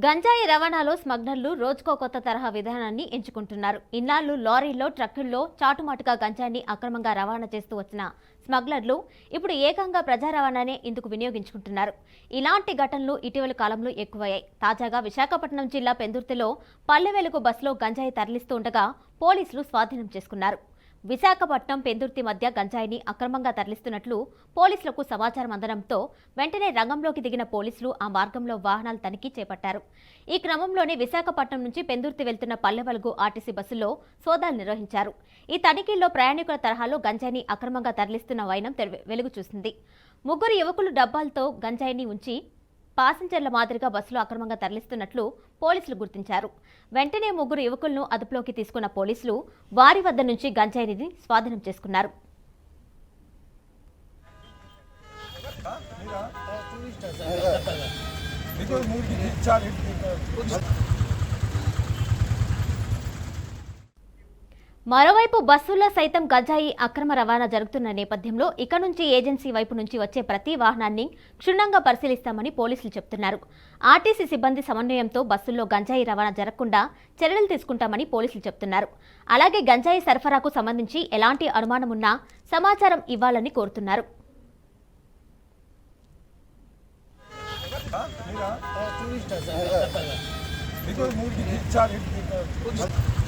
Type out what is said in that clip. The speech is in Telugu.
గంజాయి రవాణాలో స్మగ్లర్లు రోజుకో కొత్త తరహా విధానాన్ని ఎంచుకుంటున్నారు. ఇన్నాళ్లు లారీల్లో, ట్రక్కుల్లో చాటుమాటుగా గంజాయిని అక్రమంగా రవాణా చేస్తూ వచ్చిన స్మగ్లర్లు ఇప్పుడు ఏకంగా ప్రజా రవాణానే ఇందుకు వినియోగించుకుంటున్నారు. ఇలాంటి ఘటనలు ఇటీవల కాలంలో ఎక్కువయ్యాయి. తాజాగా విశాఖపట్నం జిల్లా పెందుర్తిలో పల్లె వెలుగు బస్సులో గంజాయి తరలిస్తూ ఉండగా పోలీసులు స్వాధీనం చేసుకున్నారు. విశాఖపట్నం పెందుర్తి మధ్య గంజాయిని అక్రమంగా తరలిస్తున్నట్లు పోలీసులకు సమాచారం అందడంతో వెంటనే రంగంలోకి దిగిన పోలీసులు ఆ మార్గంలో వాహనాల తనిఖీ చేపట్టారు. ఈ క్రమంలోనే విశాఖపట్నం నుంచి పెందుర్తి వెళ్తున్న పల్లె వెలుగు ఆర్టీసీ బస్సులో సోదాలు నిర్వహించారు. ఈ తనిఖీల్లో ప్రయాణికుల తరహాలో గంజాయిని అక్రమంగా తరలిస్తున్న వైనం వెలుగు చూసింది. ముగ్గురు యువకులు డబ్బాలతో గంజాయిని ఉంచి పాసింజర్ల మాదిరిగా బస్సులో అక్రమంగా తరలిస్తున్నట్లు పోలీసులు గుర్తించారు. వెంటనే ముగ్గురు యువకులను అదుపులోకి తీసుకున్న పోలీసులు వారి వద్ద నుంచి గంజాయిని స్వాధీనం చేసుకున్నారు. మరోవైపు బస్సుల్లో సైతం గంజాయి అక్రమ రవాణా జరుగుతున్న నేపథ్యంలో ఇక నుంచి ఏజెన్సీ వైపు నుంచి వచ్చే ప్రతి వాహనాన్ని క్షుణ్ణంగా పరిశీలిస్తామని పోలీసులు చెబుతున్నారు. ఆర్టీసీ సిబ్బంది సమన్వయంతో బస్సుల్లో గంజాయి రవాణా జరగకుండా చర్యలు తీసుకుంటామని పోలీసులు చెబుతున్నారు. అలాగే గంజాయి సరఫరాకు సంబంధించి ఎలాంటి అనుమానం ఉన్నా సమాచారం ఇవ్వాలని కోరుతున్నారు. टूरिस्ट है